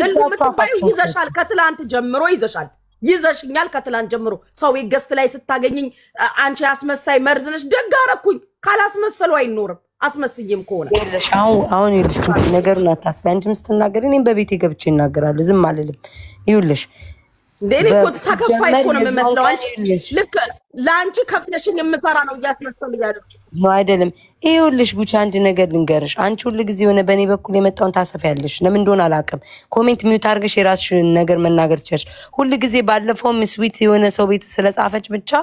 እሉ ምትባዩ ይዘሻል ከትላንት ጀምሮ ይዘሽኛል ከትላንት ጀምሮ ሰው ይገስት ላይ ስታገኝኝ አንቺ አስመሳይ መርዝነሽ ደጋረኩኝ ካላስመሰሉ አይኖርም አስመስይም ከሆነ ይልሽ አሁን ይልሽ ነገሩን አታስቢ አንቺም ስትናገሪ እኔም በቤቴ ገብቼ እናገራለሁ ዝም አልልም ይልሽ እንደኔ እኮ ተከፋይ እኮ ነው የምመስለው አንቺ ልክ ላንቺ ከፍለሽኝ የምፈራ ነው እያስመሰል ያለች ነው አይደለም ይኸውልሽ ጉቺ አንድ ነገር ልንገርሽ አንቺ ሁሉ ጊዜ ሆነ በእኔ በኩል የመጣውን ታሰፊያለሽ ለምን እንደሆነ አላውቅም ኮሜንት ሚውት አድርገሽ የራስሽን ነገር መናገር ትችያለሽ ሁሉ ጊዜ ባለፈው ስዊት የሆነ ሰው ቤት ስለጻፈች ብቻ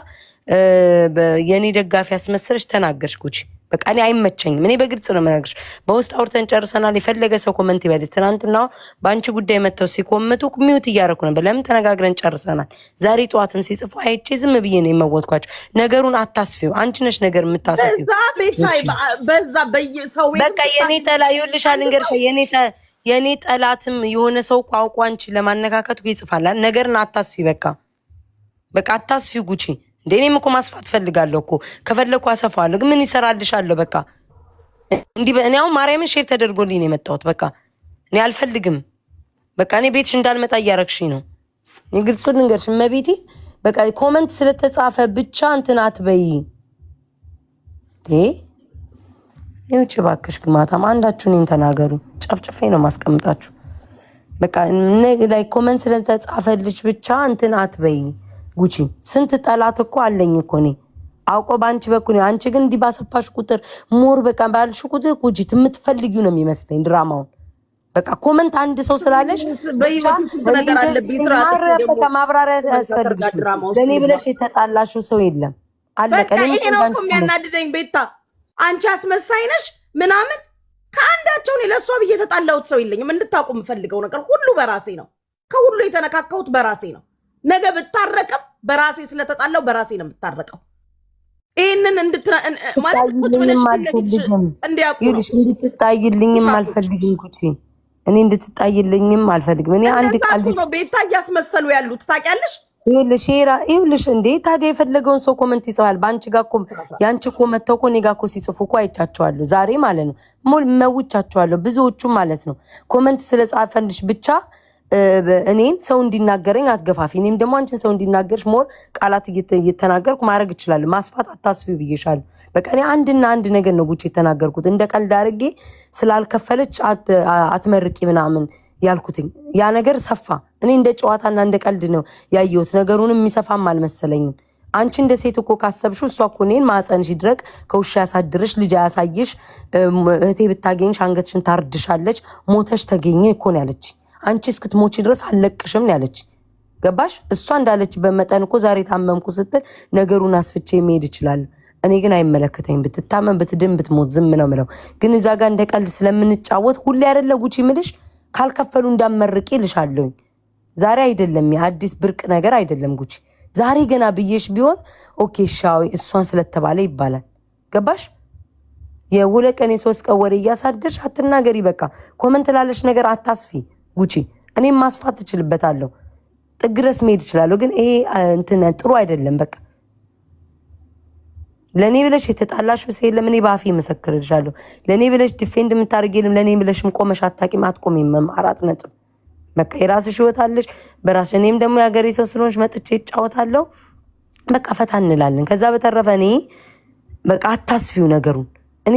የኔ ደጋፊ ያስመስልሽ ተናገርሽ ጉቺ በቃ እኔ አይመቸኝም እኔ በግልጽ ነው የምነግርሽ በውስጥ አውርተን ጨርሰናል የፈለገ ሰው ኮሜንት ይበልስ ትናንትና ባንቺ ጉዳይ መተው ሲኮመቱ ሚውት እያደረኩ ነበር ለምን ተነጋግረን ጨርሰናል ዛሬ ጧትም ሲጽፉ አይቼ ዝም ብዬ ነው የመወጥኳቸው ነገሩን አታስፊው አንቺ ነሽ ነገር የምታስፊው በዛ በየሰው በቃ የኔ ጠላ ይኸውልሽ አልንገርሽ የኔ ጠላትም የሆነ ሰው ቋንቋ አንቺ ለማነካከቱ ይጽፋል ነገርን አታስፊ በቃ አታስፊ ጉቺ እንደኔም እኮ ማስፋት ፈልጋለሁ እኮ ከፈለኩ አሰፋለሁ ግን ምን ይሰራልሻለሁ በቃ እንዴ በእኔው ማርያምን ሼር ተደርጎልኝ ነው የመጣሁት በቃ እኔ አልፈልግም በቃ እኔ ቤትሽ እንዳልመጣ ያረክሽኝ ነው ንግርጽ ልንገርሽ መቤቴ በቃ ኮሜንት ስለተጻፈ ብቻ እንትን አትበይ ይውጭ ባክሽ ግማታም አንዳችሁ እኔን ተናገሩ ጨፍጭፌ ነው ማስቀምጣችሁ በቃ ላይ ኮሜንት ስለተጻፈልሽ ብቻ እንትን አትበይ ጉቺ ስንት ጠላት እኮ አለኝ እኮ እኔ አውቆ ባንቺ በኩል አንቺ ግን እንዲባሰፋሽ ቁጥር ሞር በቃ ባልሽ ቁጥር ጉቺ የምትፈልጊው ነው የሚመስለኝ ድራማውን በቃ ኮሜንት አንድ ሰው ስላለሽ ነገር አለብኝ ማብራሪያ ያስፈልግሽ ለኔ ብለሽ የተጣላሽው ሰው የለም አለቀ ለኔ ነው እኮ የሚያናድደኝ ቤታ አንቺ አስመሳይ ነሽ ምናምን ከአንዳቸው ነው ለሷ ብዬ የተጣላሁት ሰው የለኝም እንድታውቁ የምፈልገው ነገር ሁሉ በራሴ ነው ከሁሉ የተነካካሁት በራሴ ነው ነገ ብታረቀም በራሴ ስለተጣላው በራሴ ነው የምታረቀው ይሄንን ማለት እንድትጣይልኝም አልፈልግም ጉቺ እኔ እንድትጣይልኝም አልፈልግም እኔ አንድ ቃል ቤታ እያስመሰሉ ያሉት ታውቂያለሽ ይኸውልሽ እንዴ ታዲያ የፈለገውን ሰው ኮሜንት ይጽፋል ባንቺ ጋር እኮ ያንቺ እኮ መተው እኮ እኔ ጋር እኮ ሲጽፉ እኮ አይቻቸዋለሁ ዛሬ ማለት ነው መውቻቸዋለሁ ብዙዎቹ ማለት ነው ኮሜንት ስለጻፈልሽ ብቻ እኔን ሰው እንዲናገረኝ አትገፋፊ እኔም ደግሞ አንቺን ሰው እንዲናገርሽ ሞር ቃላት እየተናገርኩ ማድረግ እችላለሁ ማስፋት አታስፊው ብዬሻለሁ በቃ እኔ አንድና አንድ ነገር ነው ጉቺ የተናገርኩት እንደ ቀልድ አድርጌ ስላልከፈለች አትመርቂ ምናምን ያልኩትኝ ያ ነገር ሰፋ እኔ እንደ ጨዋታና እንደ ቀልድ ነው ያየሁት ነገሩንም የሚሰፋም አልመሰለኝም አንቺ እንደ ሴት እኮ ካሰብሽው እሷ እኮ እኔን ማጸንሽ ድረቅ ከውሻ ያሳድርሽ ልጅ ያሳይሽ እህቴ ብታገኝሽ አንገትሽን ታርድሻለች ሞተሽ ተገኘ እኮ ነው ያለች አንቺ እስክትሞቺ ድረስ አለቅሽም ያለች ገባሽ እሷ እንዳለች በመጠን እኮ ዛሬ ታመምኩ ስትል ነገሩን አስፍቼ መሄድ ይችላል እኔ ግን አይመለከተኝም ብትታመም ብትድን ብትሞት ዝም ነው ምለው ግን እዛ ጋር እንደ ቀልድ ስለምንጫወት ሁሌ አይደለ ጉቺ ምልሽ ካልከፈሉ እንዳመርቂ ልሻለሁ ዛሬ አይደለም አዲስ ብርቅ ነገር አይደለም ጉቺ ዛሬ ገና ብዬሽ ቢሆን ኦኬ ሻው እሷን ስለተባለ ይባላል ገባሽ የወለቀኔ 3 ቀን ወሬ ያሳደርሽ አትናገሪ በቃ ኮሜንት ላለሽ ነገር አታስፊ ጉቺ እኔም ማስፋት ትችልበታለሁ ጥግረስ መሄድ ይችላልው ግን ይሄ እንትን ጥሩ አይደለም በቃ ለኔ ብለሽ የተጣላሽው ሰይለም እኔ ባፊ መሰክርልሻለሁ ለኔ ብለሽ ዲፌንድ የምታርጊልም ለኔ ብለሽም ቆመሽ አታቂም አትቆሚም አራት ነጥብ በቃ የራስሽ ህይወት አለሽ በራስ እኔም ደግሞ ያገሬ ሰው ስለሆንሽ መጥቼ እጫወታለሁ በቃ ፈታ እንላለን ከዛ በተረፈ እኔ በቃ አታስፊው ነገሩን እኔ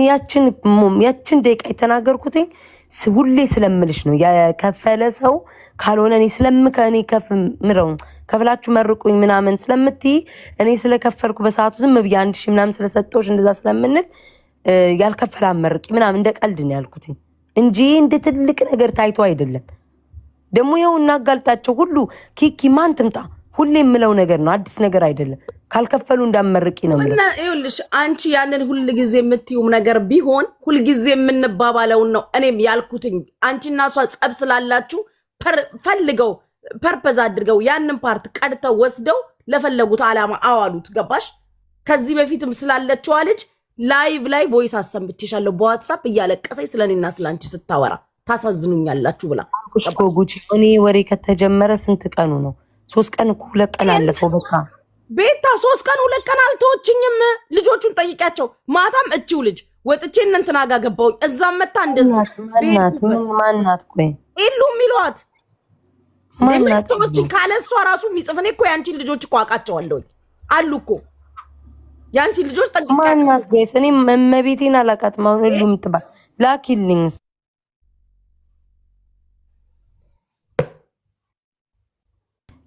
ያችን ደቂቃ የተናገርኩትኝ ሁሌ ስለምልሽ ነው ያከፈለ ሰው ካልሆነ እኔ ስለምከኔ ምረው ከፍላችሁ መርቁኝ ምናምን ስለምትይ እኔ ስለከፈልኩ በሰዓቱ ዝም ብዬ 1000 ምናምን ስለሰጠውሽ እንደዛ ስለምንል ያልከፈለ አመርቂ ምናምን እንደ ቀልድ ነው ያልኩት እንጂ እንደ ትልቅ ነገር ታይቶ አይደለም ደግሞ ይኸው እናጋልጣቸው ሁሉ ኪኪ ማን ትምጣ ሁሌ የምለው ነገር ነው አዲስ ነገር አይደለም ካልከፈሉ እንዳመርቂ ነው ማለት ነው ይኸውልሽ አንቺ ያንን ሁሉ ጊዜ የምትዩም ነገር ቢሆን ሁሉ ጊዜ የምንባባለው ነው እኔም ያልኩትኝ አንቺና እሷ ጸብ ስላላችሁ ፈልገው ፐርፐዝ አድርገው ያንን ፓርት ቀድተው ወስደው ለፈለጉት አላማ አዋሉት ገባሽ ከዚህ በፊትም ስላለችው ልጅ ላይቭ ላይ ቮይስ አሰምቼሻለሁ በዋትስአፕ እያለቀሰኝ ስለኔና ስላንቺ ስታወራ ታሳዝኑኛላችሁ ብላ እኮ ጉቺ እኔ ወሬ ከተጀመረ ስንት ቀኑ ነው 3 ቀን እኮ 2 ቀን አለፈው በቃ ቤታ 3 ቀን 2 ቀን አልተወችኝም ልጆቹን ጠይቂያቸው ማታም እቺው ልጅ ወጥቼ እንትና ጋር ገባው እዛም መጣ እንደዚህ ማናት ቆይ ኢሉ ሚሏት ሚስቶችን ካለሷ ራሱ የሚጽፍ እኔ እኮ ያንቺን ልጆች እኮ አውቃቸዋለሁ አሉ እኮ ያንቺ ልጆች ጠንቅቀው ማናት ጋይስ እኔ መቤቴን አላቃትም አሁን ሁሉም ትባል ላኪልኝ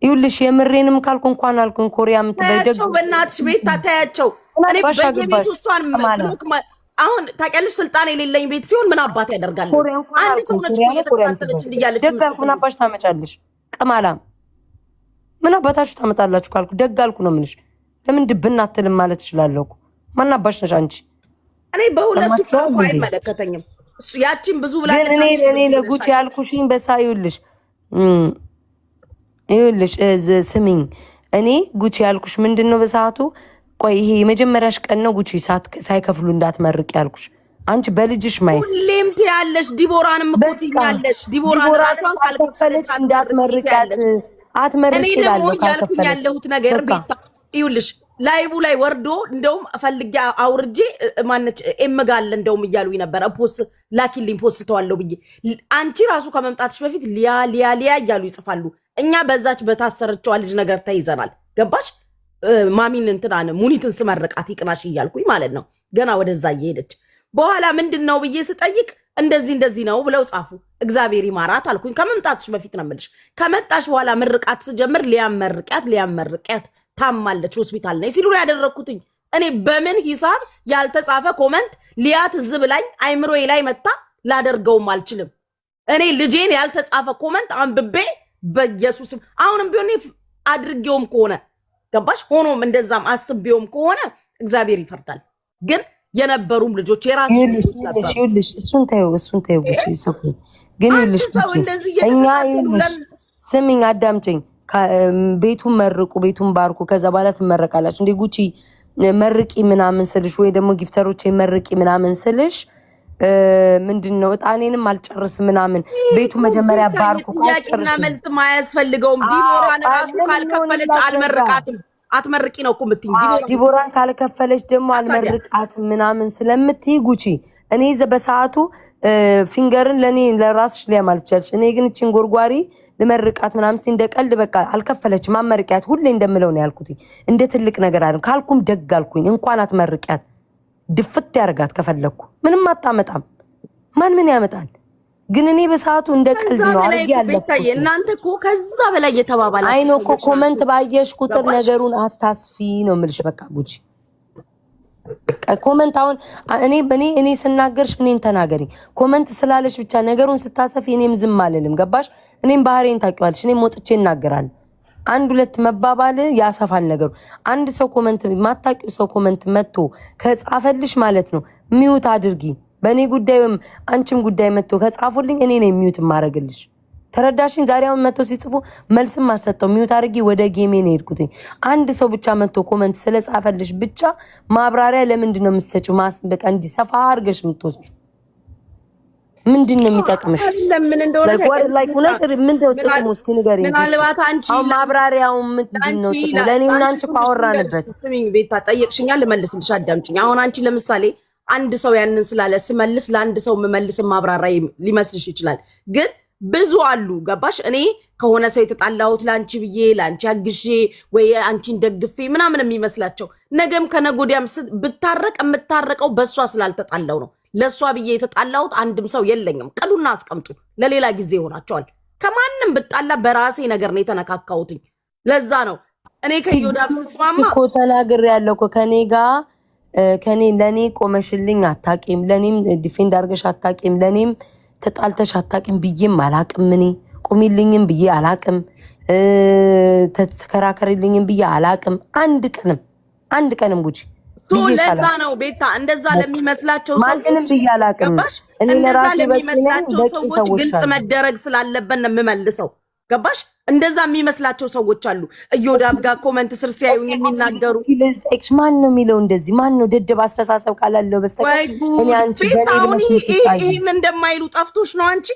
ይኸውልሽ የምሬንም ካልኩ እንኳን አልኩኝ ኮሪያ የምትበይደግ በእናትሽ ቤት ታያቸው እኔ በቤት ውስጧን ብሎክ አሁን ታውቂያለሽ ስልጣን የሌለኝ ቤት ሲሆን ምን አባት ያደርጋል አንድ ሰው ነች እየተከታተለች እንዲያለች ደግ ምን አባሽ ታመጫለሽ ቅማላም ምን አባታችሁ ታመጣላችሁ ካልኩ ደግ አልኩ ነው ምንሽ ለምን ድብና አትልም ማለት እችላለሁ እኮ ማን አባሽ ነሽ አንቺ እኔ በሁለቱ ጻፉ አይመለከተኝም እሱ ያቺን ብዙ ብላ እኔ ለጉቺ ያልኩሽኝ በሳይውልሽ ይኸውልሽ ስሚኝ እኔ ጉቺ ያልኩሽ ምንድነው በሰዓቱ ቆይ ይሄ የመጀመሪያሽ ቀን ነው ጉቺ ሳይከፍሉ እንዳትመርቅ ያልኩሽ አንቺ በልጅሽ ማይስ ሁሌም ትያለሽ ዲቦራንም እኮ ትያለሽ ዲቦራን ራሷን ካልከፈለች እንዳትመርቂያት አትመርቂ ይላል ካልከፈለች ያለሁት ነገር ቤታ ይኸውልሽ ላይቡ ላይ ወርዶ እንደውም ፈልጊ አውርጄ ማነች ኤምጋል እንደውም እያሉኝ ነበር ፖስት ላኪልኝ ፖስት ተዋለው ብዬ አንቺ ራሱ ከመምጣትሽ በፊት ሊያ እያሉ ይጽፋሉ እኛ በዛች በታሰረችው ልጅ ነገር ተይዘናል ገባሽ ማሚን እንትናን ሙኒትን ስመርቃት ይቅናሽ እያልኩኝ ማለት ነው ገና ወደዛ እየሄደች በኋላ ምንድነው ብዬ ስጠይቅ እንደዚህ ነው ብለው ጻፉ እግዚአብሔር ይማራት አልኩኝ ከመምጣትሽ በፊት ነው የምልሽ ከመጣሽ በኋላ ምርቃት ስጀምር ሊያመርቂያት ታማለች ሆስፒታል ነኝ ሲሉ ያደረኩትኝ እኔ በምን ሂሳብ ያልተጻፈ ኮመንት ሊያት ዝብላኝ አይምሮዬ ላይ መጣ ላደርገውም አልችልም እኔ ልጄን ያልተጻፈ ኮመንት አንብቤ በኢየሱስ አሁንም ቢሆን አድርጌውም ከሆነ ገባሽ ሆኖም እንደዛም አስቤውም ከሆነ እግዚአብሔር ይፈርዳል ግን የነበሩም ልጆች የራሱ ይልሽ እሱን ታዩ ጉቺ ሰኩ ግን ይልሽ እኛ ይልሽ ስሚኝ አዳምጪኝ ቤቱን መርቁ ቤቱን ባርኩ ከዛ በኋላ ትመረቃላችሁ እንዴ ጉቺ መርቂ ምናምን ስልሽ ወይ ደግሞ ጊፍተሮች መርቂ ምናምን ስልሽ ምንድነው እጣኔንም አልጨርስ ምናምን ቤቱ መጀመሪያ ባርኩ ካልጨርስ መልት ማያስፈልገውም ዲቦራን ራሱ ካልከፈለች አልመርቃትም አትመርቂ ነው እኮ ምትይ ዲቦራን ካልከፈለች ደግሞ አልመርቃት ምናምን ስለምትይ ጉቺ እኔ በሰዓቱ ፊንገርን ለኔ ለራስሽ ሊያማልቻልሽ እኔ ግን እቺን ጎርጓሪ ለመርቃት ምናምን እንደቀልድ በቃ አልከፈለች ማመርቂያት ሁሌ እንደምለው ነው ያልኩት እንደ ትልቅ ነገር አይደል ካልኩም ደግ አልኩኝ እንኳን አትመርቂያት ድፍት ያርጋት ከፈለኩ ምንም አታመጣም ማን ምን ያመጣል ግን እኔ በሰዓቱ እንደ ቀልድ ነው አርጊ ያለኩት እናንተ እኮ ከዛ በላይ የተባባላችሁ አይኖ እኮ ኮመንት ባየሽ ቁጥር ነገሩን አታስፊ ነው ምልሽ በቃ ጉቺ ኮመንት አሁን እኔ ስናገርሽ እኔን ተናገሪ ኮመንት ስላለሽ ብቻ ነገሩን ስታሰፊ እኔም ዝም አልልም ገባሽ እኔም ባህሪን ታውቂዋለሽ እኔም ወጥቼ እናገራለሁ አንድ ሁለት መባባል ያሰፋል ነገሩ አንድ ሰው ኮመንት ማታቂው ሰው ኮመንት መጥቶ ከጻፈልሽ ማለት ነው ሚውት አድርጊ በእኔ ጉዳይም አንቺም ጉዳይ መጥቶ ከጻፉልኝ እኔ ነኝ ሚውት ማረግልሽ ተረዳሽኝ ዛሬውን መጥቶ ሲጽፉ መልስም ማሰጠው ሚውት አድርጊ ወደ ጌሜ ነው ሄድኩት አንድ ሰው ብቻ መጥቶ ኮመንት ስለጻፈልሽ ብቻ ማብራሪያ ለምንድን ነው የምትሰጪው በቃ እንዲሰፋ አድርገሽ የምትወስጂው ምንድነው የሚጠቅምሽ ለምን እንደሆነ ምንድነው ጥቅሙ እስኪ ንገሪኝ ምናልባት አንቺ ማብራሪያው ምንድነው ጥቅሙ ለኔና አንቺ ካወራንበት ስሚኝ ቤታ ጠየቅሽኛል ልመልስልሽ አዳምጪኝ አሁን አንቺ ለምሳሌ አንድ ሰው ያንን ስላለ ስመልስ ለአንድ ሰው መመልስ ማብራሪያ ሊመስልሽ ይችላል ግን ብዙ አሉ ገባሽ እኔ ከሆነ ሰው የተጣላሁት ላንቺ ብዬ ላንቺ አግሼ ወይ አንቺን ደግፌ ምናምን የሚመስላቸው ነገም ከነጎዲያም ብታረቅ የምታረቀው በሷ ስላልተጣላው ነው ለሷ ብዬ የተጣላሁት አንድም ሰው የለኝም ቀዱና አስቀምጡ ለሌላ ጊዜ ሆናቸዋል ከማንም ብጣላ በራሴ ነገር ነው የተነካካሁት ለዛ ነው እኔ ከዮዳብ ተስማማ እኮ ተናግር ያለው እኮ ከኔ ለኔ ቆመሽልኝ አታቂም ለኔም ዲፌንድ አርገሽ አታቂም ለኔም ተጣልተሽ አታቂም ብዬም አላቅም እኔ ቁሚልኝም ብዬ አላቅም ተከራከሪልኝም ብዬ አላቅም አንድ ቀንም ጉቺ ለዛ ነው ቤታ እንደዛ ለሚመስላቸው ሰዎች ማንንም ብዬ አላቅም እኔ ለራሴ ለሚመስላቸው ሰዎች ግልጽ መደረግ ስላለበት ነው የምመልሰው ገባሽ እንደዛ የሚመስላቸው ሰዎች አሉ እዮዳብ ጋር ኮሜንት ስር ሲያዩኝ የሚናገሩ ማን ነው የሚለው እንደዚህ ማን ነው ደደብ አስተሳሰብ ካላለው በስተቀር እኔ አንቺ ገኔ ለመስልት ይታይ ይሄን እንደማይሉ ጠፍቶሽ ነው አንቺ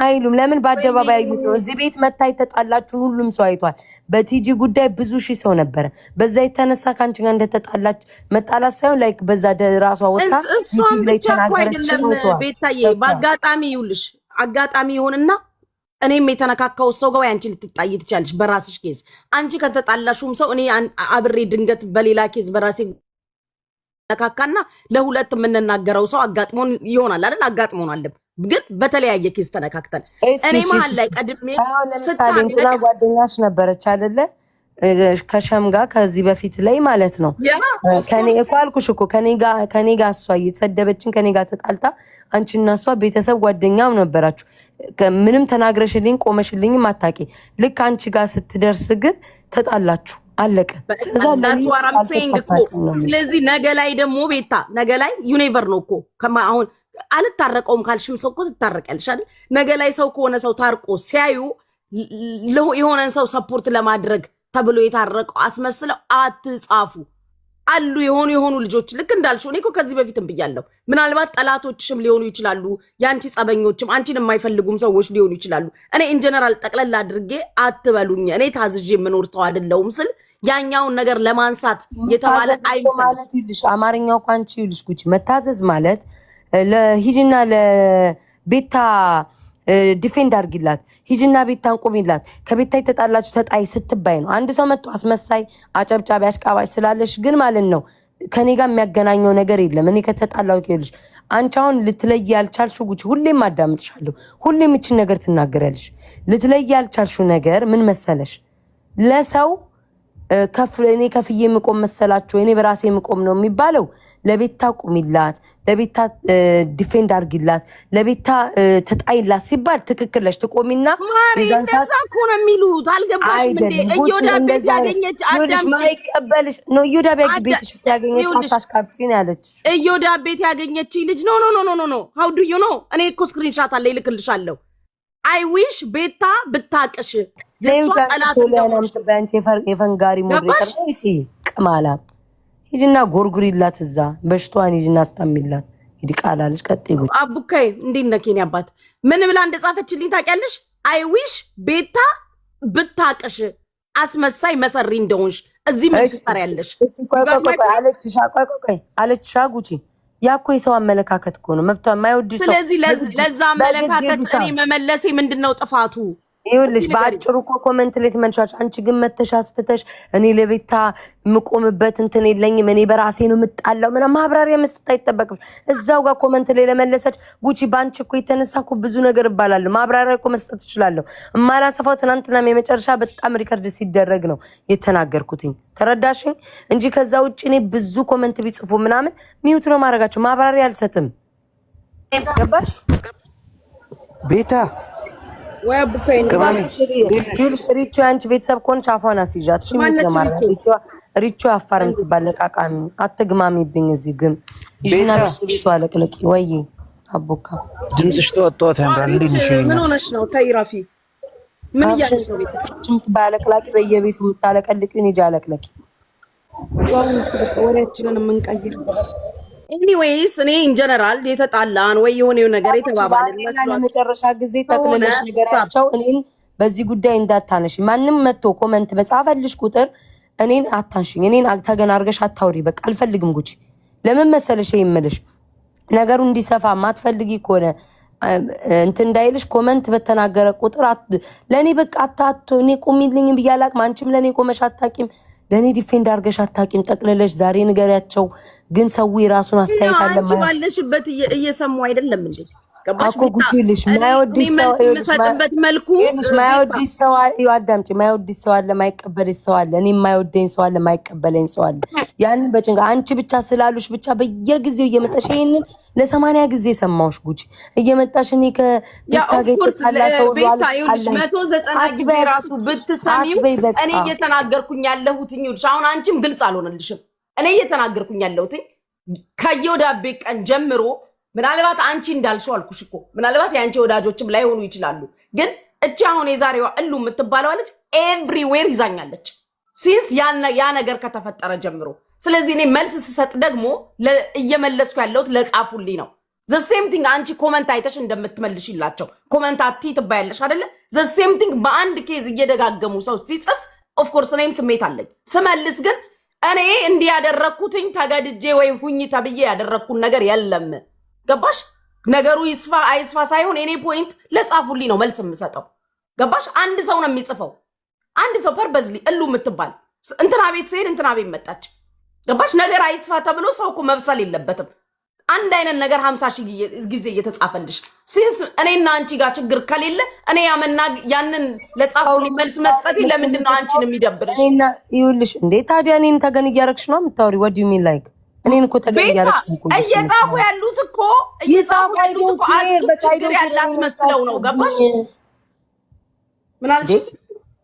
አይሉም ለምን በአደባባይ አይሉት ነው እዚህ ቤት መታይ ተጣላችሁ ሁሉም ሰው አይቷል በቲጂ ጉዳይ ብዙ ሺህ ሰው ነበር በዛ የተነሳ ካንቺ ጋር እንደተጣላች መጣላት ሳይሆን ላይክ በዛ ራሷ ወጣ ዩቲዩብ ላይ ተናገረች ነው ቤታዬ በአጋጣሚ ይውልሽ አጋጣሚ ይሆንና እኔም የተነካካው ሰው ጋር አንቺ ልትጣይ ትችላለሽ በራስሽ ኬዝ። አንቺ ከተጣላሹም ሰው እኔ አብሬ ድንገት በሌላ ኬዝ በራሴ ነካካና ለሁለት የምንናገረው ሰው አጋጥሞን ይሆናል አይደል? አጋጥሞናል ግን በተለያየ ኬዝ ተነካክተን እኔ መሀል ላይ ቀድሜ ለምሳሌ እንትና ጓደኛሽ ነበረች አይደለ? ከሸም ጋር ከዚህ በፊት ላይ ማለት ነው። ከኔ እኮ አልኩሽ እኮ ከኔ ጋር እሷ እየተሰደበችን ከኔ ጋር ተጣልታ አንቺና እሷ ቤተሰብ ጓደኛም ነበራችሁ። ምንም ተናግረሽልኝ ቆመሽልኝም አታውቂ። ልክ አንቺ ጋር ስትደርስ ግን ተጣላችሁ፣ አለቀ። ስለዚህ ነገ ላይ ደግሞ ቤታ ነገ ላይ ዩኒቨር ነው እኮ አሁን አልታረቀውም ካልሽም ሰው እኮ ትታረቂያለሽ አይደል? ነገ ላይ ሰው ከሆነ ሰው ታርቆ ሲያዩ የሆነን ሰው ሰፖርት ለማድረግ ተብሎ የታረቀው አስመስለው አትጻፉ። አሉ የሆኑ ልጆች ልክ እንዳልሽው እኔ እኮ ከዚህ በፊትም ብያለሁ። ምናልባት ጠላቶችሽም ሊሆኑ ይችላሉ፣ ያንቺ ጸበኞችም አንቺን የማይፈልጉም ሰዎች ሊሆኑ ይችላሉ። እኔ ኢን ጀነራል ጠቅለል አድርጌ አትበሉኝ። እኔ ታዝዤ የምኖር ሰው አይደለሁም ስል ያኛውን ነገር ለማንሳት የተባለ ማለት ይልሽ አማርኛው እኮ አንቺ ይልሽ ጉቺ መታዘዝ ማለት ለሂጂና ለቤታ ዲፌንድ አርጊላት፣ ሂጂና ቤታን ቆሚላት፣ ከቤታ የተጣላችሁ ተጣይ ስትባይ ነው። አንድ ሰው መጥቶ አስመሳይ አጨብጫቢ አሽቃባጭ ስላለሽ ግን ማለት ነው ከኔ ጋር የሚያገናኘው ነገር የለም። እኔ ከተጣላው ይልሽ አንቺ አሁን ልትለይ ያልቻልሽው ጉቺ ሁሌም አዳምጥሻለሁ፣ ሁሌም እቺን ነገር ትናገሪያለሽ። ልትለይ ያልቻልሽው ነገር ምን መሰለሽ? ለሰው እኔ ከፍዬ የምቆም መሰላችሁ? እኔ በራሴ የምቆም ነው የሚባለው። ለቤታ ቁሚላት፣ ለቤታ ዲፌንድ አርጊላት፣ ለቤታ ተጣይላት ሲባል ትክክለሽ ትቆሚና እንደዛ እኮ ነው የሚሉት። አልገባሽም እንዴ? እዮዳ ቤት ያገኘች አዳምጪ ማይቀበልሽ ነው። እዮዳ ቤት ያገኘች አታሽካብጪ ነው ያለች። እዮዳ ቤት ያገኘች ልጅ ኖ how do you know? እኔ እኮ ስክሪንሻት አለ ይልክልሻለሁ። አይ ዊሽ ቤታ ብታቅሽ የሷ ጠላት የፈንጋሪ ሞዴሬተር ነው እቺ ቅማላ። ሂጂና ጎርጉሪላት፣ እዛ በሽቷን ሂጂና አስታሚላት። ሂዲ ቃላለች ቀጥይ ጉድ አቡካይ እንዴት ነህ የኔ አባት? ምን ብላ እንደጻፈችልኝ ታውቂያለሽ? አይ ዊሽ ቤታ ብታቅሽ አስመሳይ መሰሪ እንደሆንሽ እዚህ ምን ትሰሪያለሽ አለችሽ ጉቺ። ያኮ የሰው አመለካከት እኮ ነው መብቷ። የማይወድሽ ሰው ስለዚህ ለዛ አመለካከት እኔ መመለሴ ምንድነው ጥፋቱ? ይኸውልሽ በአጭሩ እኮ ኮመንት ላይ ትመልሻለሽ። አንቺ ግን መተሽ አስፍተሽ እኔ ለቤታ የምቆምበት እንትን የለኝም እኔ በራሴ ነው የምጣላው ምናምን ማብራሪያ መስጠት አይጠበቅም። እዛው ጋር ኮመንት ላይ ለመለሰች ጉቺ ባንቺ እኮ የተነሳ እኮ ብዙ ነገር እባላለሁ፣ ማብራሪያ እኮ መስጠት እችላለሁ። እማላሰፋው ትናንትናም የመጨረሻ በጣም ሪከርድ ሲደረግ ነው የተናገርኩትኝ። ተረዳሽኝ? እንጂ ከዛ ውጭ እኔ ብዙ ኮመንት ቢጽፉ ምናምን ሚውት ነው ማድረጋቸው፣ ማብራሪያ አልሰጥም። ገባሽ ቤታ? ወይ አቡካይን ሪቾ አንቺ ቤተሰብ ኮንች አፏን አስይዣት። እሺ ሪቾ አፋር የምትባል ለቃቃሚ አትግማሚብኝ። እዚህ ግን ይሽና ሪቾ አለቅለቂ ወይ አቡካ ድምጽሽ ተወጣው ታምራል። እንዴ ነሽ? ምን ሆነሽ ነው? ታይ ራፊ ምን እያለሽ ነው? ጭምት ባለቅላቂ በየቤቱ የምታለቀልቂው እኔ ጃለቅለቂ ወሬያችንን የምንቀይር ኤኒዌይስ እኔ ኢን ጀነራል የተጣላን ወይ የሆነው ነገር የተባባልን መስሏል። ለመጨረሻ ጊዜ ተክለለሽ ነገራቸው እኔን በዚህ ጉዳይ እንዳታነሽ። ማንም መጥቶ ኮመንት በጻፈልሽ ቁጥር እኔን አታንሽኝ፣ እኔን ተገናርገሽ አታውሪ። በቃ አልፈልግም ጉቺ። ለምን መሰለሽ የምልሽ ነገሩ እንዲሰፋ ማትፈልጊ ከሆነ እንትን እንዳይልሽ ኮመንት በተናገረ ቁጥር ለኔ በቃ አታቶ እኔ ቆሚልኝ ብያላቅ ማንቺም ለኔ ቆመሽ አታቂም፣ ለኔ ዲፌንድ አርገሽ አታቂም። ጠቅለለሽ ዛሬ ንገሪያቸው። ግን ሰው የራሱን አስተያየት አለ ማለት ባለሽበት እየሰሙ አይደለም እንዴ? አኮ ጉቺልሽ ማይወድሽ ሰው ይልሽ ማይወድሽ ሰው ይዋዳምጪ ማይወድሽ ሰው አለ፣ ማይቀበልሽ ሰው አለ። እኔ ማይወደኝ ሰው አለ፣ ማይቀበለኝ ሰው አለ። ያን በጭንቃ አንቺ ብቻ ስላሉሽ ብቻ በየጊዜው እየመጣሽ ይሄንን ለ80 ጊዜ ሰማውሽ ጉቺ። እየመጣሽ እኔ ከቤታገት ታላ ሰው አለ 190 ጊዜ ራሱ ብትሰሚም እኔ እየተናገርኩኝ ያለሁት ይኸውልሽ፣ አሁን አንቺም ግልጽ አልሆነልሽም። እኔ እየተናገርኩኝ ያለሁት ከየወዳቤ ቀን ጀምሮ ምናልባት አንቺ እንዳልሽው አልኩሽ እኮ ምናልባት ያንቺ ወዳጆችም ላይሆኑ ይችላሉ። ግን እቺ አሁን የዛሬዋ እሉ የምትባለው አለች ኤቭሪዌር ይዛኛለች ሲንስ ያ ነገር ከተፈጠረ ጀምሮ። ስለዚህ እኔ መልስ ስሰጥ ደግሞ እየመለስኩ ያለሁት ለጻፉልኝ ነው። ዘ ሴም ቲንግ አንቺ ኮመንት አይተሽ እንደምትመልሽላቸው ኮመንት አቲ ትባያለሽ አይደለ? ዘ ሴም ቲንግ በአንድ ኬዝ እየደጋገሙ ሰው ሲጽፍ ኦፍ ኮርስ እኔም ስሜት አለኝ። ስመልስ ግን እኔ እንዲህ ያደረኩትኝ ተገድጄ ወይ ሁኝ ተብዬ ያደረኩት ነገር የለም። ገባሽ? ነገሩ ይስፋ አይስፋ ሳይሆን እኔ ፖይንት ለጻፉልኝ ነው መልስ የምሰጠው። ገባሽ? አንድ ሰው ነው የሚጽፈው። አንድ ሰው ፐርፐዝሊ እሉ የምትባል እንትና ቤት ሲሄድ እንትና ቤት መጣች። ገባሽ? ነገር አይስፋ ተብሎ ሰው እኮ መብሰል የለበትም። አንድ አይነት ነገር 50 ሺህ ጊዜ እየተጻፈልሽ ሲንስ እኔና አንቺ ጋር ችግር ከሌለ እኔ ያንን ለጻፈው መልስ መስጠት ለምንድን ነው አንቺን የሚደብርሽ? እኔና ይኸውልሽ እንዴ ታዲያ እኔን ተገን እያረግሽ ነው የምታወሪ? what do you mean like እኔን እኮ ተገን እያረግሽ ነው እየጻፉ ያሉት እኮ ችግር ያላት መስለው ነው። ገባሽ? ምን አልሽ?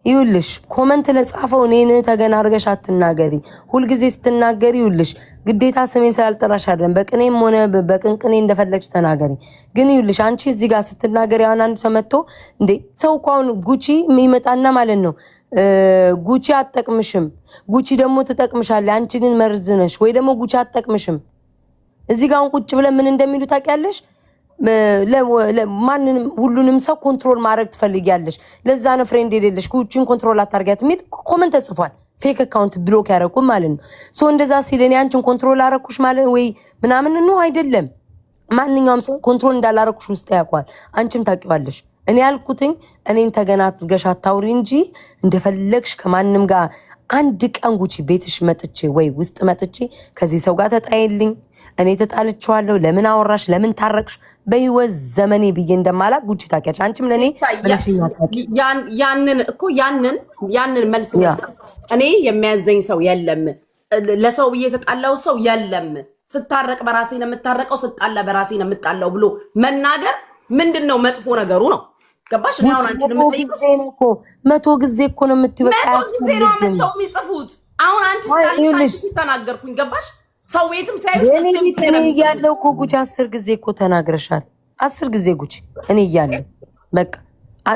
ይኸውልሽ ኮመንት ለጻፈው እኔን ተገን አድርገሽ አትናገሪ። ሁልጊዜ ስትናገሪ ይኸውልሽ ግዴታ ስሜን ስላልጠራሽ አይደለም፣ በቅኔም ሆነ በቅንቅኔ እንደፈለግሽ ተናገሪ። ግን ይኸውልሽ አንቺ እዚህ ጋር ስትናገሪ አሁን አንድ ሰው መጥቶ እንዴ ሰው እኮ አሁን ጉቺ የሚመጣና ማለት ነው ጉቺ አትጠቅምሽም፣ ጉቺ ደግሞ ትጠቅምሻለች፣ አንቺ ግን መርዝ ነሽ፣ ወይ ደግሞ ጉቺ አትጠቅምሽም። እዚህ ጋር አሁን ቁጭ ብለን ምን እንደሚሉ ታውቂያለሽ? ማንንም ሁሉንም ሰው ኮንትሮል ማድረግ ትፈልጊያለሽ፣ ለዛ ነው ፍሬንድ የሌለሽ፣ ጉቺን ኮንትሮል አታርጊያት የሚል ኮመንት ተጽፏል። ፌክ አካውንት ብሎክ ያደረኩ ማለት ነው። ሶ እንደዛ ሲል እኔ አንቺን ኮንትሮል አረኩሽ ማለት ወይ ምናምን ነው አይደለም። ማንኛውም ሰው ኮንትሮል እንዳላረኩሽ ውስጥ ያውቀዋል፣ አንቺም ታውቂዋለሽ። እኔ ያልኩትኝ እኔን ተገና አድርገሽ አታውሪ እንጂ እንደፈለግሽ ከማንም ጋር አንድ ቀን ጉቺ ቤትሽ መጥቼ ወይ ውስጥ መጥቼ ከዚህ ሰው ጋር ተጣይልኝ እኔ ተጣልቻለሁ ለምን አወራሽ ለምን ታረቅሽ በህይወት ዘመኔ ብዬ እንደማላቅ ጉቺ ታውቂያለሽ። አንቺም ለኔ ያንን መልስ መስጠት እኔ የሚያዘኝ ሰው የለም፣ ለሰው ብዬ የተጣላው ሰው የለም። ስታረቅ በራሴ ነው የምታረቀው፣ ስጣላ በራሴ ነው የምጣላው ብሎ መናገር ምንድነው መጥፎ ነገሩ ነው? ገባሽ? ነው አሁን አንቺ መቶ ጊዜ እኮ ነው የምትበቃ የሚጽፉት። አሁን አንቺ ሳልሽ ተናገርኩኝ። ገባሽ? ሰው ቤትም ሳይሆን እኔ እያለሁ እኮ ጉቺ 10 ጊዜ እኮ ተናግረሻል። 10 ጊዜ ጉቺ እኔ እያለሁ በቃ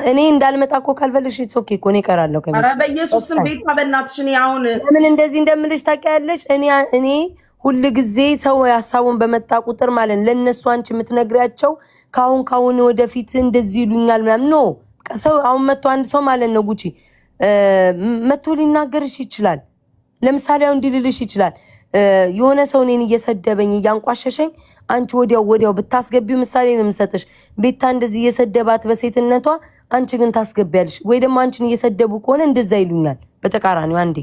እኔ እንዳልመጣ እኮ ካልፈልሽ ኦኬ እኮ እኔ እቀራለሁ ከቤት። ኧረ በኢየሱስ ስም ቤት በእናትሽ እኔ አሁን ምን እንደዚህ እንደምልሽ ታውቂያለሽ? እኔ ሁሉ ጊዜ ሰው ያሳቡን በመጣ ቁጥር ማለት ለነሱ አንቺ የምትነግሪያቸው ካሁን ወደፊት እንደዚህ ይሉኛል ምናምን ነው። ሰው አሁን መጥቶ አንድ ሰው ማለት ነው ጉቺ መጥቶ ሊናገርሽ ይችላል። ለምሳሌ አሁን እንዲልልሽ ይችላል የሆነ ሰው እኔን እየሰደበኝ እያንቋሸሸኝ አንቺ ወዲያው ብታስገቢው ምሳሌ ነው የምሰጥሽ። ቤታ እንደዚህ እየሰደባት በሴትነቷ አንቺ ግን ታስገቢያለሽ። ወይ ደግሞ አንቺን እየሰደቡ ከሆነ እንደዛ ይሉኛል። በተቃራኒው አንዴ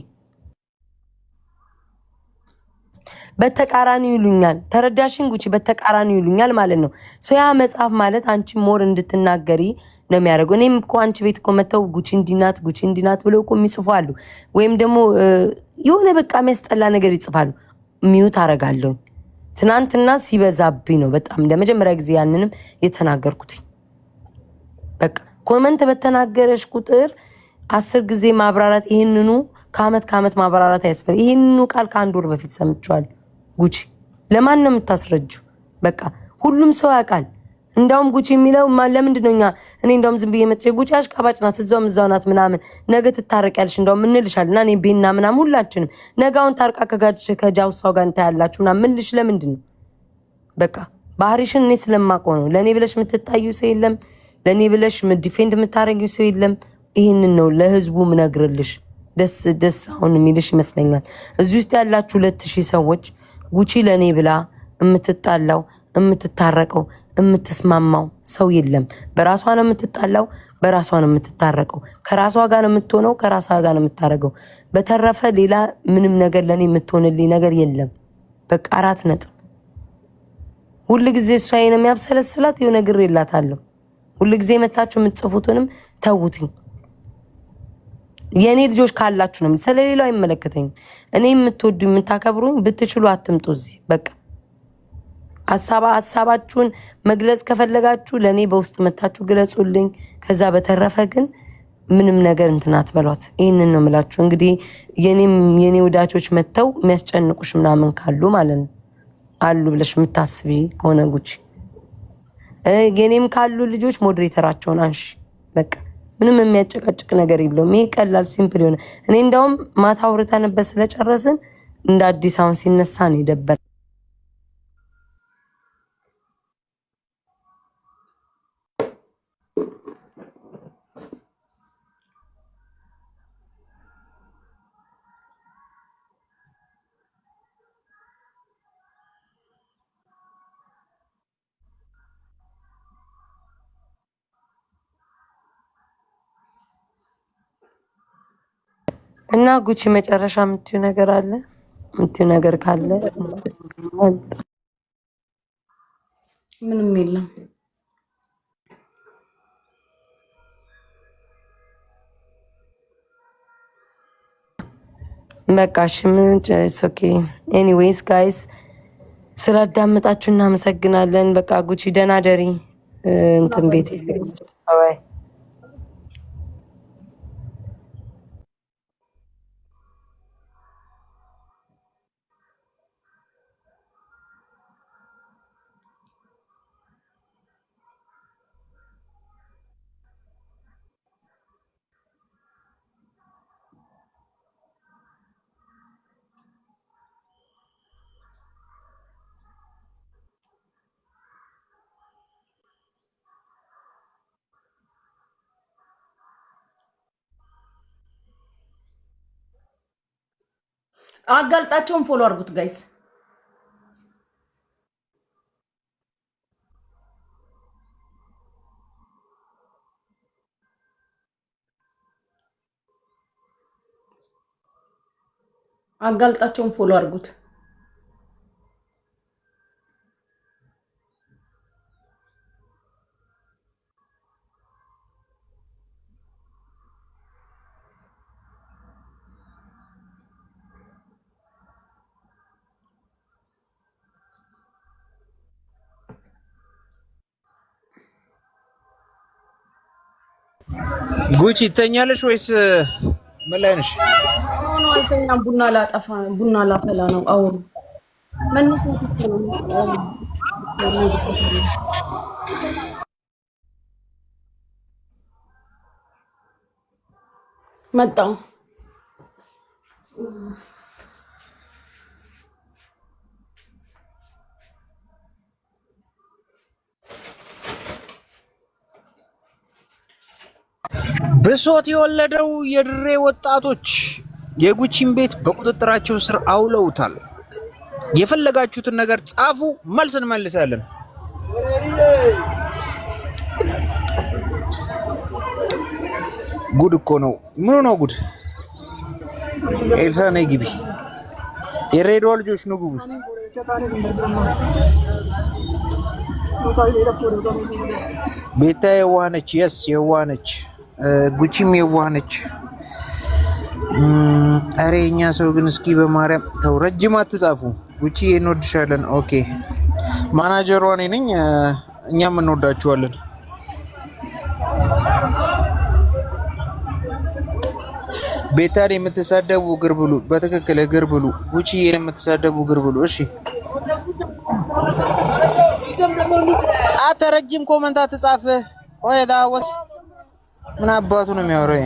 በተቃራኒው ይሉኛል። ተረዳሽኝ ጉቺ? በተቃራኒው ይሉኛል ማለት ነው። ያ መጽሐፍ ማለት አንቺ ሞር እንድትናገሪ ነው የሚያደርገው። እኔም እኮ አንቺ ቤት እኮ መተው ጉቺ እንዲናት ብለው እኮ የሚጽፉ አሉ። ወይም ደግሞ የሆነ በቃ የሚያስጠላ ነገር ይጽፋሉ። ሚዩት አረጋለሁ። ትናንትና ሲበዛብኝ ነው በጣም ለመጀመሪያ ጊዜ ያንንም የተናገርኩት። በቃ ኮመንት በተናገረሽ ቁጥር 10 ጊዜ ማብራራት ይሄንኑ ከአመት ማብራራት ያስፈልግ። ይሄንኑ ቃል ከአንድ ወር በፊት ሰምቻለሁ። ጉቺ ለማን ነው የምታስረጁ? በቃ ሁሉም ሰው ያውቃል። እንዳውም ጉቺ የሚለው ለምንድን ነው እኔ እንዳውም ዝም ብዬ መጥቼ ጉቺ አሽቃባጭ ናት እዛው ናት ምናምን ነገ ትታረቂያለሽ እንዳውም እንልሻለን እና እኔ ቤና ምናምን ሁላችንም ነጋውን ታርቃ ከጃውሳው ጋር እንታያላችሁ ምናምን ምንልሽ ለምንድን ነው? በቃ ባህሪሽን እኔ ስለማውቀው ነው። ለእኔ ብለሽ የምትታዩ ሰው የለም፣ ለእኔ ብለሽ ዲፌንድ የምታደርጊው ሰው የለም። ይህንን ነው ለህዝቡ ምነግርልሽ። ደስ አሁን የሚልሽ ይመስለኛል። እዚህ ውስጥ ያላችሁ 2000 ሰዎች ጉቺ ለኔ ብላ የምትጣላው የምትታረቀው የምትስማማው ሰው የለም። በራሷ ነው የምትጣላው፣ በራሷ ነው የምትታረቀው፣ ከራሷ ጋር ነው የምትሆነው፣ ከራሷ ጋር ነው የምታረገው። በተረፈ ሌላ ምንም ነገር ለኔ የምትሆንልኝ ነገር የለም። በቃ 4 ነጥብ። ሁሉ ጊዜ እሷ ነው የሚያብሰለስላት የሆነ ነገር የላታለሁ። ሁሉ ጊዜ መታችሁ የምትጽፉትንም ተውትኝ። የኔ ልጆች ካላችሁ ነው ስለሌላው አይመለከተኝም። እኔ የምትወዱ የምታከብሩኝ ብትችሉ አትምጡ እዚህ። በቃ ሐሳባችሁን መግለጽ ከፈለጋችሁ ለኔ በውስጥ መታችሁ ግለጹልኝ። ከዛ በተረፈ ግን ምንም ነገር እንትን አትበሏት። ይሄንን ነው የምላችሁ። እንግዲህ የኔ ወዳጆች መተው የሚያስጨንቁሽ ምናምን ካሉ ማለት ነው አሉ ብለሽ የምታስቢ ከሆነ ጉቺ የኔም ካሉ ልጆች ሞዴሬተራቸውን አንሺ። በቃ ምንም የሚያጨቃጭቅ ነገር የለውም። ይሄ ቀላል ሲምፕል ይሆነ። እኔ እንዳውም ማታ አውርተንበት ስለጨረስን እንደ አዲስ አሁን ሲነሳ ነው የደበረ እና ጉቺ መጨረሻ የምትዩ ነገር አለ? የምትዩ ነገር ካለ ምንም የለም። በቃ እሺ ምን ኦኬ ኤኒዌይስ ጋይስ ስላዳመጣችሁ እናመሰግናለን። በቃ ጉቺ ደህና ደሪ እንትን ቤት አይ አጋልጣቸውን ፎሎ አድርጉት ጋይስ። አጋልጣቸውን ፎሎ አድርጉት። ጉቺ ትተኛለሽ ወይስ ምን ላይ ነሽ? አሁን አልተኛም። ቡና ላፈላ ነው። አውሩ መነሳት ይችላል። መጣሁ። ብሶት የወለደው የድሬ ወጣቶች የጉቺን ቤት በቁጥጥራቸው ስር አውለውታል። የፈለጋችሁትን ነገር ጻፉ፣ መልስ እንመልሳለን። ጉድ እኮ ነው። ምን ነው ጉድ? ኤልሳ ነይ ግቢ። የሬዲዮ ልጆች ነው ግቡ ውስጥ ቤታ የዋነች የስ የዋነች ጉቺም የዋነች። አሬ እኛ ሰው ግን እስኪ በማርያም ተው፣ ረጅም አትጻፉ። ጉቺ እንወድሻለን። ኦኬ ማናጀሯ እኔ ነኝ። እኛም እንወዳችኋለን። ቤታን የምትሳደቡ እግር ብሉ። በትክክል እግር ብሉ። ጉቺዬን የምትሳደቡ እግር ብሉ። እሺ አተ ረጅም ኮመንት አትጻፍ። ወይ ዳወስ ምን አባቱ ነው የሚያወራው?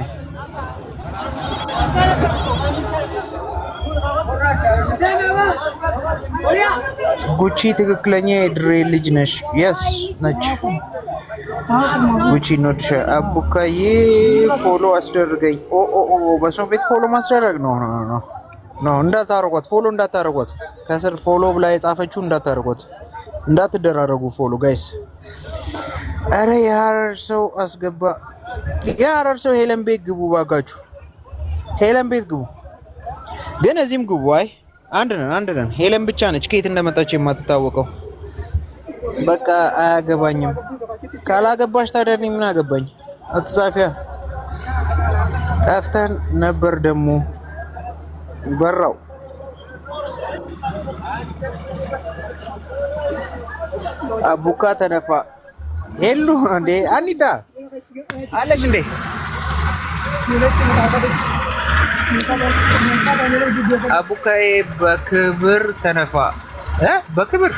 ጉቺ ትክክለኛ የድሬ ልጅ ነሽ። የስ ነች ጉቺ ኖድሽ። አቡካዬ ፎሎ አስደርገኝ። በሰው ቤት ፎሎ ማስደረግ ነው ነው እንዳታረጓት። ፎሎ እንዳታረጓት። ከስር ፎሎ ብላ የጻፈችው እንዳታረጓት። እንዳትደራረጉ ፎሎ ጋይስ። አረ የሐረር ሰው አስገባ። የሐረር ሰው ሄለን ቤት ግቡ ባጋችሁ። ሄለን ቤት ግቡ፣ ግን እዚህም ግቡ። አይ አንድ ነን። ሄለን ብቻ ነች ከየት እንደመጣች የማትታወቀው። በቃ አያገባኝም። ካላገባሽ ታዲያ እኔ ምን አገባኝ? አትጻፊያ። ጠፍተን ነበር ደግሞ በራው። አቡካ ተነፋ። ሄሉ እንዴ አኒታ አለሽ እንዴ? አቡካዬ በክብር ተነፋ። በክብር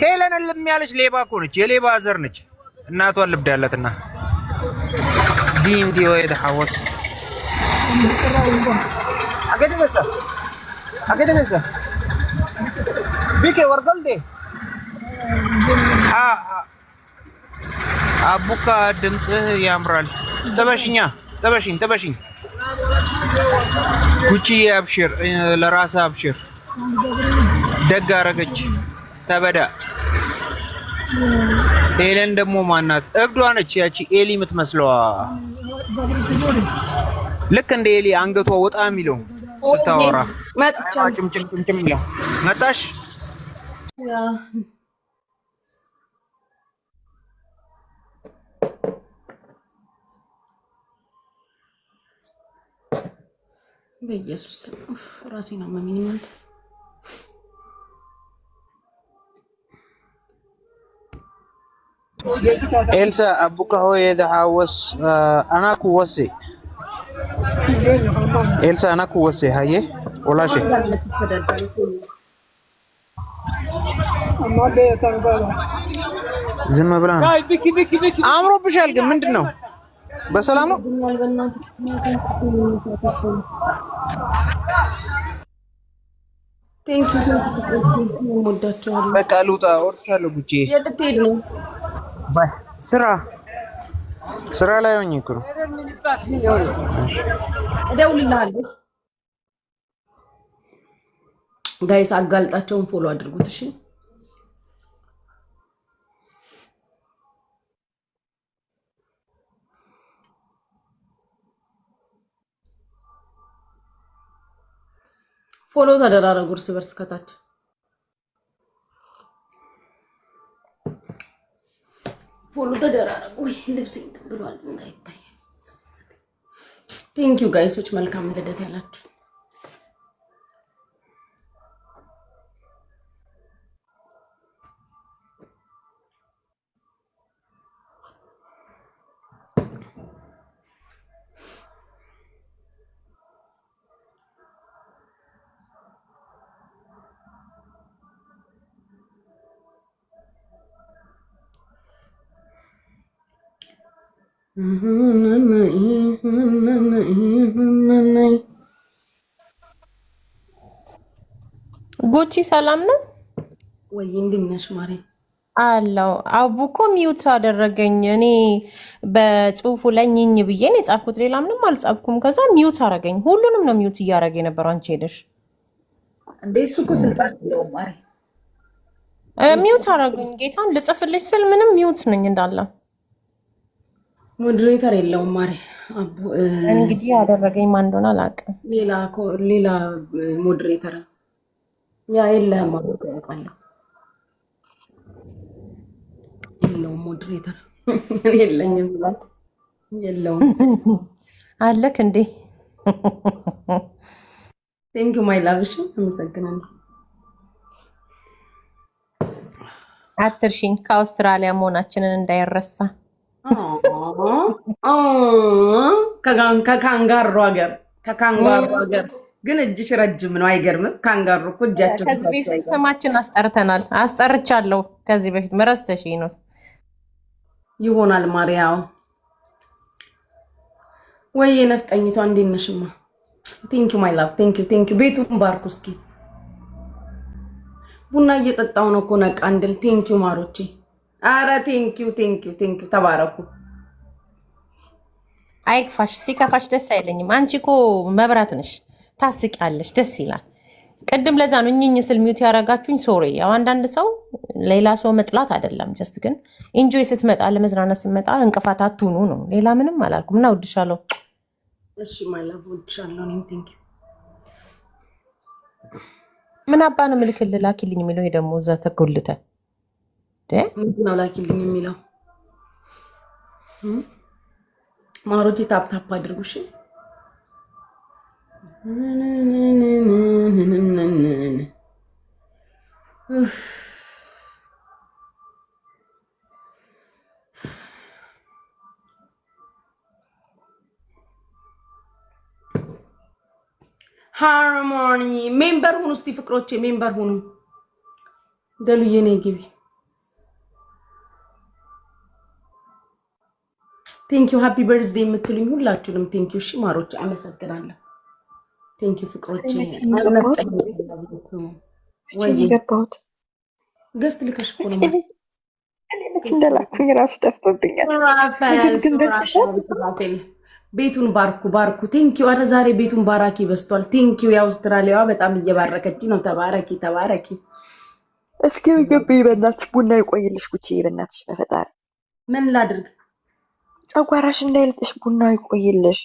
ሄለን ልም ያለች ሌባ እኮ ነች። የሌባ ዘር ነች። እናቷን ልብድ ያላትና ዲንቲ ወይ ተሐወስ አገደገሰ ቢኬ ወርገልዴ አቡካ ድምጽህ ያምራል። ተበሽኝ ጉቺዬ አብሽር፣ ለራስህ አብሽር። ደግ አደረገች ተበዳ። ኤለን ደግሞ ማናት? እብዷ ነች ያቺ ኤሊ የምትመስለዋ። ልክ እንደ ኤሊ አንገቷ ወጣ የሚለው ስታወራ ጭምጭምጭምጭም ይላል። መጣሽ? በኢየሱስ ራሴ ነው ማሚኒማል ኤልሳ አቡካ ሆይ ደሃወስ አናኩ ወሴ ኤልሳ አናኩ ወሴ ሃዬ ወላሽ ዝም ብላ ነው። አምሮብሻል ግን ምንድን ነው? በሰላም ነው? በቃ ልውጣ። ወርሻለሁ ጉቺ። የልትሄድ ነው? ስራ ላይ ሆኜ እኮ ነው። እደውልልሃለሁ። ጋይስ አጋልጣቸውን ፎሎ አድርጉት እሺ። ፎሎ ተደራረጉ እርስ በርስ ከታች ፎሎ ተደራረጉ። ወይ ልብስ እንትን ብሏል እንዳይታይ። ቴንክ ዩ ጋይሶች፣ መልካም ልደት ያላችሁ። ጉቺ ሰላም ነው ወይ? እንዴት ነሽ ማሬ? አለው አቡኮ ሚውት አደረገኝ። እኔ በጽሁፉ ላይ ኝኝ ብዬ ነው የጻፍኩት፣ ሌላ ምንም አልጻፍኩም። ከዛ ሚውት አረገኝ። ሁሉንም ነው ሚውት እያደረገ የነበረው። አንቺ ሄደሽ እንዴ? እሱ እኮ ስልጣን ነው ማሬ። ሚውት አረገኝ። ጌታን ልጽፍልሽ ስል ምንም ሚውት ነኝ እንዳለ። ሞዴሬተር የለውም ማሬ። አቡ እንግዲህ ያደረገኝ ማን እንደሆነ አላውቅም። ሌላ ሞዴሬተር ያ የለህም አቡኮ ያውቃለሁ። የለውም ሞዴሬተር የለኝም ብሏል። የለውም አለክ እንዴ? ቴንክ ዩ ማይ ላቭሽ፣ አመሰግናለሁ። አትርሽኝ፣ ከአውስትራሊያ መሆናችንን እንዳይረሳ። ከካንጋሮ ሀገር ግን እጅሽ ረጅም ነው። አይገርምም? ካንጋሮ እኮ እጃቸው። ከዚህ በፊት ስማችን አስጠርተናል። አስጠርቻለሁ ከዚህ በፊት መረስተሽ ነው ይሆናል። ማርያም ወይ ነፍጠኝቷ እንዴት ነሽማ? ቴንክ ዩ ማይ ላቭ፣ ቴንክ ዩ። ቤቱን ባርኩ እስኪ። ቡና እየጠጣው ነው እኮ ነቃ እንድል። ቴንክ ዩ ማሮቼ። አረ ቴንክ ዩ ተባረኩ። አይክፋሽ፣ ሲከፋሽ ደስ አይለኝም። አንቺ እኮ መብራት ነሽ፣ ታስቂያለሽ፣ ደስ ይላል። ቅድም ለዛ ነው እኝኝ ስል ሚውት ያደረጋችሁኝ። ሶሪ። ያው አንዳንድ ሰው ሌላ ሰው መጥላት አይደለም፣ ጀስት ግን ኢንጆይ ስትመጣ ለመዝናናት ስትመጣ እንቅፋት አትሁኑ ነው። ሌላ ምንም አላልኩም። እና ወድሻለሁ። እሺ ማይ ላቭ፣ ወድሻለሁ። እኔም ቴንክ ዩ። ምን አባ ነው ምልክልህ ላኪልኝ የሚለው? ይሄ ደግሞ እዛ ተጎልተ ምንድን ነው ላኪልኝ የሚለው? ማሮጂ ታፕ አድርጉ እሺ። ሃርሞኒ ሜምበር ሁኑ እስቲ ፍቅሮቼ፣ ሜምበር ሁኑ። ደሉዬ ነይ ግቢ። ቴንክ ዩ ሃፒ በርዝዴ የምትሉኝ ሁላችሁንም ቴንክ ዩ። እሺ ማሮቼ አመሰግናለሁ። ቴንክ ዩ ፍቅሮቼ። ገስት ልከሽ እኮ ነው እንደላኩኝ ራሱ ጠፍቶብኛል። ቤቱን ባርኩ። ቴንኪው። አረ ዛሬ ቤቱን ባራኪ በስቷል። ቴንኪው። የአውስትራሊያዋ በጣም እየባረከች ነው። ተባረኪ። እስኪ ግቢ በእናትሽ ቡና ይቆይልሽ ጉቺ፣ በእናትሽ በፈጣሪ ምን ላድርግ? ጨጓራሽ እንዳይልጥሽ ቡና ይቆይልሽ።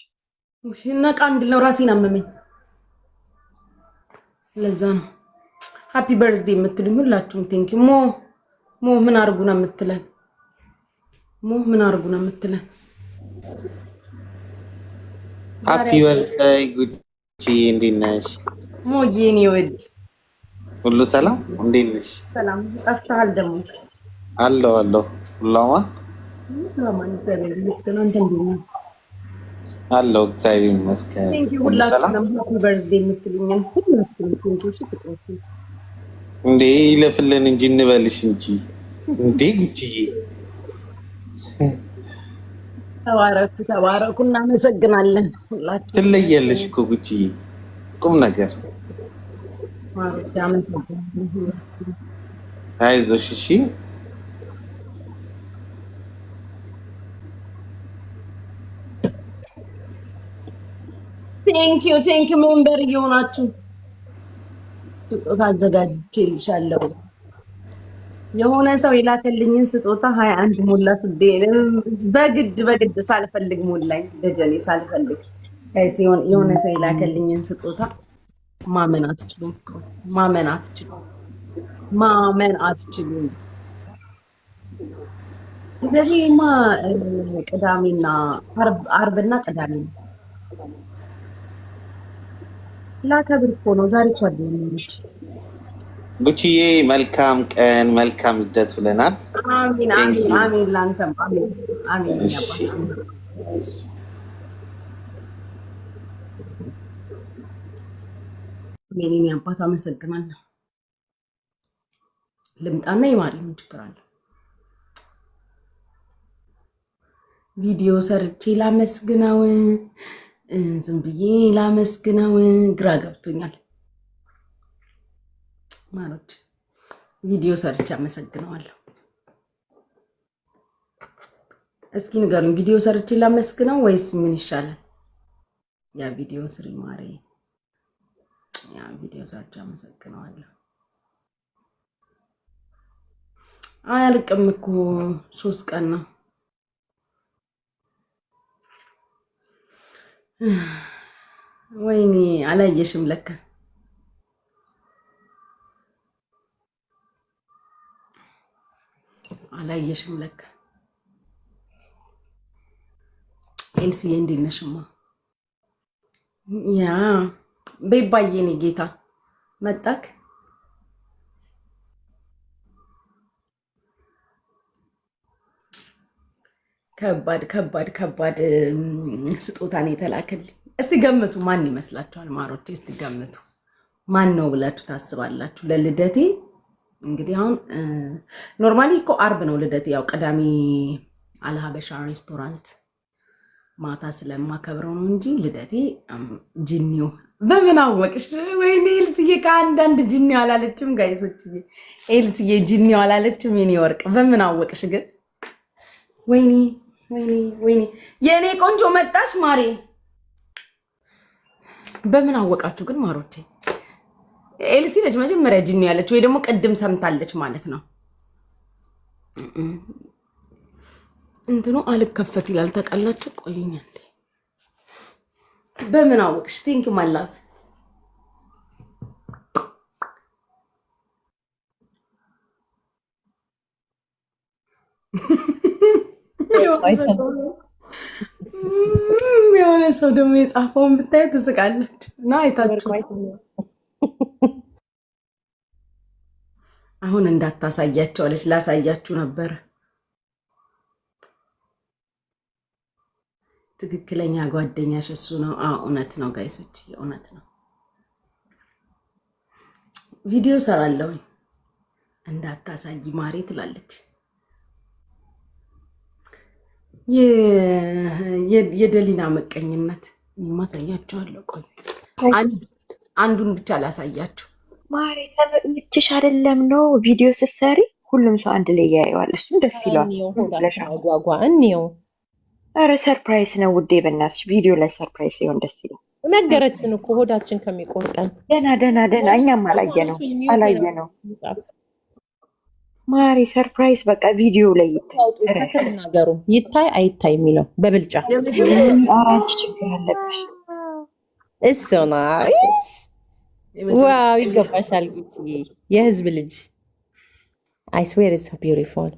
ነቃ እንድለው ራሴን አመመኝ። ለዛ ነው ሃፒ በርዝዴ የምትሉኝ ሁላችሁም ቴንኪው። ሞ ምን አርጉ ነው የምትለን? ሃፒ በርዝዴይ ጉቺ፣ እንዴት ነሽ? የኔ ወድ ሁሉ ሰላም? እንዴት ነሽ? ሰላም። ጠፍተሃል ደግሞ። አለሁ ሁላማ ማን ዘበል መስከና እንትን ነው አለሁ። እግዚአብሔር ይመስገን። ቴንኪው ሁላችሁም ሃፒ በርዝዴ የምትሉኝ ሁላችሁም ቴንኪው። ሽጥቁት እንዴ ይለፍልን እንጂ እንበልሽ እንጂ እንዴ ጉቺዬ። ተባረኩ። እናመሰግናለን ሁላችሁ። ትለያለሽ እኮ ጉቺዬ፣ ቁም ነገር። አይዞሽ እሺ። ቴንኪው ሜምበር እየሆናችሁ ስጦታ አዘጋጅቼልሻለሁ። የሆነ ሰው የላከልኝን ስጦታ 21 ሞላት። በግድ ሳልፈልግ ሞላኝ። ደጀኔ ሳልፈልግ ሲሆን የሆነ ሰው የላከልኝን ስጦታ ማመን አትችሉም። ማመን አትችሉም። ስለዚህማ ቅዳሜና አርብና ቅዳሜ ላከብር እኮ ነው። ዛሬ እኮ አይደለም ጉቺዬ። መልካም ቀን፣ መልካም ልደት ብለናል። አሜን። ላንተም አሜን። የኔ አባት አመሰግናለሁ። ልምጣና ይማሪ ምን ችግር አለ? ቪዲዮ ሰርቼ ላመስግነው፣ ዝም ብዬ ላመስግነው፣ ግራ ገብቶኛል ማለት ቪዲዮ ሰርቼ አመሰግነዋለሁ። እስኪ ንገሩኝ፣ ቪዲዮ ሰርቼ ላመስግነው ወይስ ምን ይሻላል? ያ ቪዲዮ ስሪ ማሪ፣ ያ ቪዲዮ ሰርቼ አመሰግነዋለሁ። አያልቅም እኮ 3 ቀን ነው። ወይኔ አላየሽም ለካ። ኤልሲዬ እንዴት ነሽማ? ያ ቤባዬ እኔ ጌታ መጣክ። ከባድ ስጦታ ነው የተላከልኝ። እስቲ ገምቱ ማን ይመስላችኋል ማሮቼ? እስቲ ገምቱ ማን ነው ብላችሁ ታስባላችሁ? ለልደቴ እንግዲህ አሁን ኖርማሊ እኮ አርብ ነው ልደቴ። ያው ቅዳሜ አልሀበሻ ሬስቶራንት ማታ ስለማከብረው ነው እንጂ ልደቴ ጂኒው። በምን አወቅሽ? ወይኔ ኤልስዬ ከአንዳንድ ጂኒው አላለችም ጋይሶች። ኤልስዬ ጂኒው አላለችም የኔ ወርቅ። በምን አወቅሽ ግን? ወይኔ የኔ ቆንጆ መጣሽ ማሬ። በምን አወቃችሁ ግን ማሮቼ? ኤልሲ ነች መጀመሪያ ጂኒ ያለች ወይ ደግሞ ቅድም ሰምታለች ማለት ነው። እንትኑ አልከፈት ይላል ተቀላችሁ። ቆዩኝ እንዴ። በምን አወቅሽ? ቴንክ ማላፍ የሆነ ሰው ደግሞ የጻፈውን ብታዩ ትስቃላችሁ። እና አይታችሁ አሁን እንዳታሳያቸው አለች። ላሳያችሁ ነበር። ትክክለኛ ጓደኛሽ እሱ ነው። እውነት ነው ጋይሶች፣ እውነት ነው። ቪዲዮ ሰራለሁ እንዳታሳይ ማሬ ትላለች። የደሊና መቀኝነት ማሳያቸዋለሁ። ቆይ አንዱን ብቻ ላሳያችሁ ማሬ። ተመችሽ አይደለም ነው ቪዲዮ ስትሰሪ ሁሉም ሰው አንድ ላይ ያየዋል። እሱም ደስ ይላል። ጓጓ እንየው ኧረ ሰርፕራይዝ ነው ውዴ በእናትሽ ቪዲዮ ላይ ሰርፕራይዝ ሲሆን ደስ ይላል። ነገረችን እኮ ሆዳችን ከሚቆርጠን። ደህና እኛም አላየነው ማሪ ሰርፕራይዝ በቃ ቪዲዮ ላይ ይታይ ነገሩ ይታይ አይታይ የሚለው በብልጫ አንቺ ችግር አለብሽ። እሱ ናይስ ዋው ይገባሻል ጉቺ የህዝብ ልጅ I swear it's so beautiful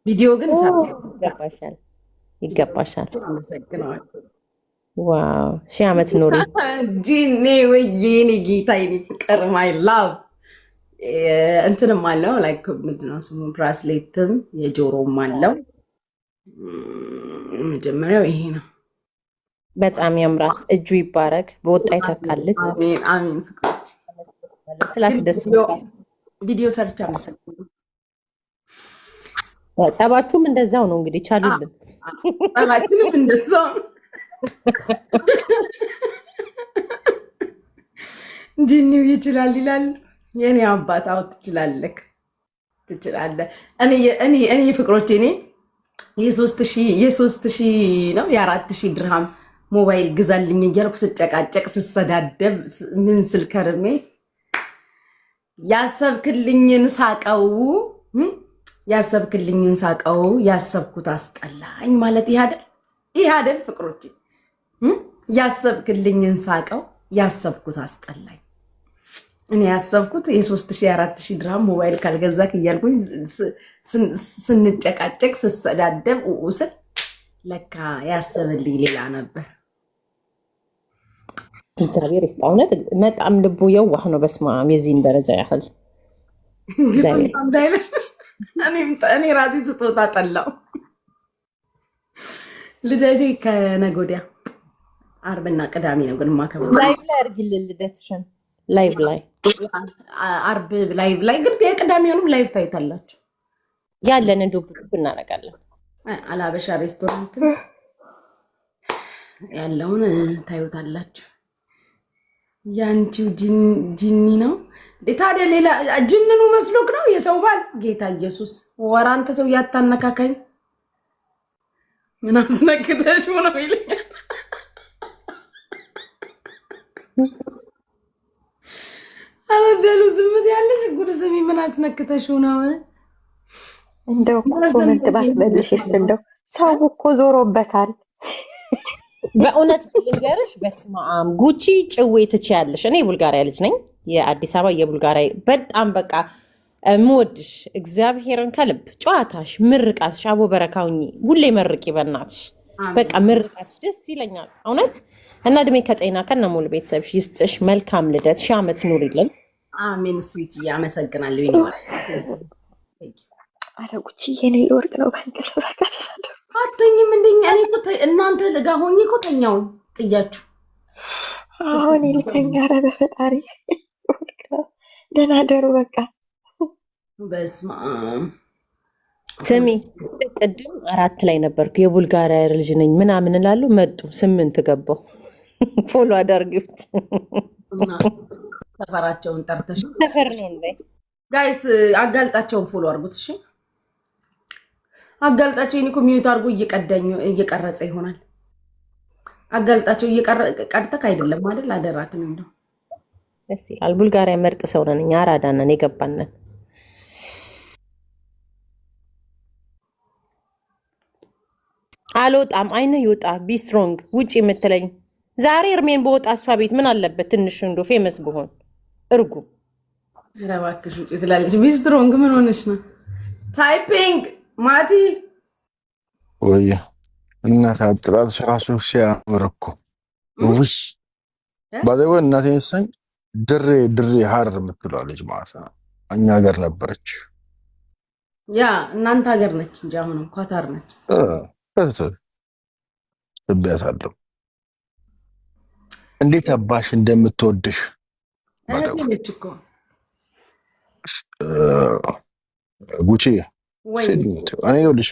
ቪዲዮ ግን ይገባሻል ዋው ሺህ ዓመት ኑሪ ጂኒ ወይኔ ጌታ የኔ ፍቅር ማይ ላቭ እንትንም አለው ላይክ ምንድነው ስሙ ብራስሌትም የጆሮም አለው መጀመሪያው ይሄ ነው በጣም ያምራል እጁ ይባረክ በወጣ ይተካልክ አሜን አሜን ፍቅሮች ስላስደስታል ቪዲዮ ሰርቻ መሰለኝ ጸባችሁም እንደዛው ነው እንግዲህ ቻሉልን ጸባችንም እንደዛው ጂኒው ይችላል ይላል የኔ አባት አው ትችላለህ እኔ ፍቅሮቼ እኔ የ3000 ነው የ4000 ድርሃም ሞባይል ግዛልኝ እያልኩ ስጨቃጨቅ ስሰዳደብ ምን ስል ከርሜ ያሰብክልኝን ሳቀው ያሰብኩት አስጠላኝ ማለት ይሄ አይደል ፍቅሮቼ ያሰብክልኝን ሳቀው ያሰብኩት አስጠላኝ እኔ ያሰብኩት የ3000 4000 ድርሃም ሞባይል ካልገዛክ እያልኩኝ ስንጨቃጨቅ ስሰዳደብ ስል ለካ ያሰብልኝ ሌላ ነበር እግዚአብሔር ይስጣውነት በጣም ልቡ የዋህ ነው በስማም የዚህን ደረጃ ያህል እኔ ራሴ ስጦታ ጠላው ልደቴ ከነገ ወዲያ ዓርብና ቅዳሜ ነው ግን ማከብረው ላይቭ ላይ አድርጊልን ልደትሽን ላይቭ ላይ ዓርብ ላይቭ ላይ ግን የቅዳሜውንም ላይቭ ታይታላችሁ ያለንን ዱብ እናደርጋለን አላበሻ ሬስቶራንት ያለውን ታዩታላችሁ ያንቺው ጂኒ ነው ታዲያ ሌላ ጅንኑ መስሎክ ነው የሰው ባል ጌታ ኢየሱስ ወራንተ ሰው ያታነካካኝ ምን አስነክተሽ ነው ይለኛል አለደሉ ዝምት ያለሽ ጉድ ስሚ ምን አስነክተሽ ነው እንደው ኮሜንት ባትበልሽ እንደው ሰው እኮ ዞሮበታል በእውነት ልንገርሽ በስማም ጉቺ ጭዌ ትችያለሽ እኔ ቡልጋሪያ ልጅ ነኝ የአዲስ አበባ የቡልጋሪያ በጣም በቃ ምወድሽ እግዚአብሔርን ከልብ ጨዋታሽ ምርቃትሽ አቦ በረካውኝ ሁሌ መርቂ በእናትሽ በቃ ምርቃትሽ ደስ ይለኛል እውነት እና እድሜ ከጤና ከነሙሉ ቤተሰብሽ ይስጥሽ መልካም ልደት ሺህ ዓመት ኑሪልን አሜን ስዊት ያመሰግናለሁ ይላል አረ ጉቺ የኔ ወርቅ ነው ባንከል ፈቃድ አተኝም እንደኛ እኔ እኮ እናንተ ለጋ ሆኜ እኮ ተኛው ጥያችሁ አሁን ልተኛ ኧረ በፈጣሪ ደህና ደሩ በቃ በስመ አብ ስሚ ቅድም 4 ላይ ነበርኩ የቡልጋሪያ ልጅ ነኝ ምናምን እላለሁ መጡ 8 ገባው ፎሎ አዳርጊዎች ሰፈራቸውን ጠርተሽ ሰፈር ነው እንዴ ጋይስ አጋልጣቸውን ፎሎ አድርጉት እሺ አጋልጣቸው እኔ እኮ ሚዩት አድርጎ እየቀረጸ ይሆናል አጋልጣቸው እየቀረጠክ አይደለም አይደል አደራክን እንደው ደስ ይላል ቡልጋሪያ ምርጥ ሰው ነን እኛ አራዳ ነን የገባነን አልወጣም አይነ ይወጣ ቢ ስትሮንግ ውጪ የምትለኝ ዛሬ እርሜን በወጣ እሷ ቤት ምን አለበት ትንሽ እንዶ ፌመስ ብሆን እርጉ ኧረ እባክሽ ውጪ ትላለች ቢ ስትሮንግ ምን ሆነሽ ነው ታይፒንግ ማቲ ወይ እናት አጥራት ራሱ ሲያምር እኮ ውይ ባደው እናቴ ሰኝ ድሬ ሀር የምትላለች ማለት ነው እኛ ሀገር ነበረች ያ እናንተ ሀገር ነች እንጂ አሁን ኳታር ነች ትበያታለሁ እንዴት አባሽ እንደምትወድሽ ነች እኮ ጉቺ ወይ እኔ ይኸውልሽ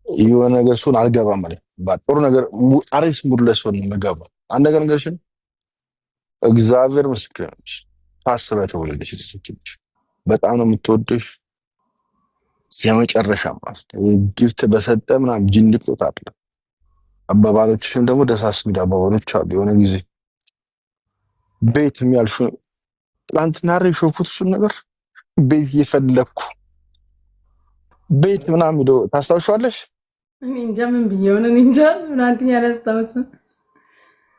የሆነ ነገር ሲሆን አልገባም ማለት ጥሩ ነገር አሪስ ሙድ ላይ ሲሆን የምገባው አንድ ነገር ነገርሽን እግዚአብሔር ምስክር ነሽ ታስበህ ተወለደሽ በጣም ነው የምትወድሽ የመጨረሻ ማለት ጊፍት በሰጠ ምናምን ጅንቅጦት አለ። አባባሎችሽም ደግሞ ደሳስ የሚል አባባሎች አሉ። የሆነ ጊዜ ቤት የሚያልፉ ትላንትና ሾፉት እሱን ነገር ቤት እየፈለግኩ ቤት ምናምን ሄዶ ታስታውሻለሽ? እኔ እንጃ ምን ብዬ ሆነ እኔ እንጃ ምናምን ያላስታውስም።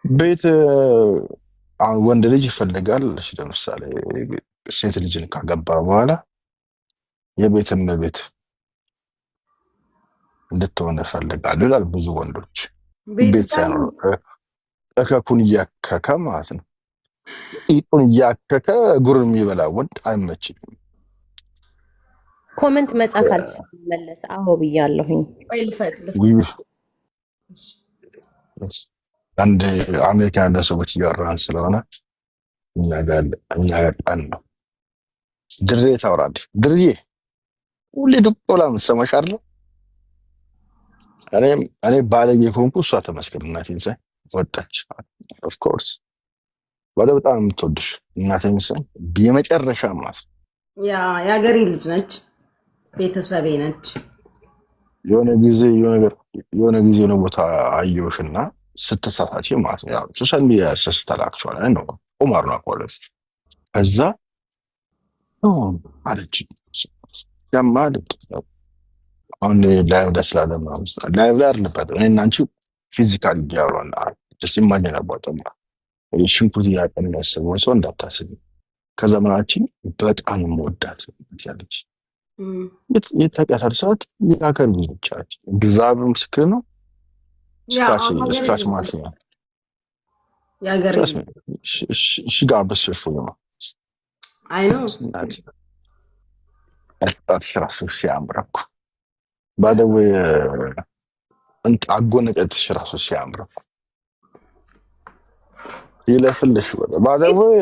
ቤት አሁን ወንድ ልጅ ይፈልጋል። ለምሳሌ ሴት ልጅን ካገባ በኋላ የቤት እመቤት እንድትሆን እፈልጋለሁ ይላል ብዙ ወንዶች። ቤት ሳይኖር እከኩን እያከከ ማለት ነው። ቂጡን እያከከ እግሩን የሚበላ ወንድ አይመችኝም። ኮመንት መጻፍ አልችልም። መለስ አዎ ብያለሁኝ። አንድ አሜሪካ ያለ ሰዎች እያወራን ስለሆነ እኛ ጋር ቀን ነው። ድሬ ታወራለች። ድሬ ሁሌ ዱቅ ብላ የምትሰማሽ አይደለ? እኔ ባለጌ ከሆንኩ እሷ ተመስገን። እናቴን ሳይ ወጣች። ኦፍኮርስ በጣም የምትወድሽ እናቴን ሳይ የመጨረሻ ማለት የሀገሬ ልጅ ነች፣ ቤተሰቤ ነች። የሆነ ጊዜ የሆነ ቦታ አየሁሽና ስትሳሳች ማለት ነው። ያው ሶሻል ሚዲያ ያሰስተላክቸዋል ነው ቁማር ነው አቆለ ከዛ አለች ያማል አሁን ላይቭ ደስላለ ማለት ላይቭ ላይ አይደለበት እኔና አንቺ ፊዚካሊ ያወራና just imagine about them ሽንኩርት ያቀን ያሰበው ሰው እንዳታስብ ከዘመናችን በጣም ወዳት ያለች የተቀሰር ሰዓት ያከር ይቻላል እግዚአብሔር ምስክር ነው። ስክራች ማሽን ያገሬ she got best for you I know that's ራሱ ሲያምረኩ by the way እንት አጎነቀትሽ ራሱ ሲያምረኩ ይለፍልሽ by the way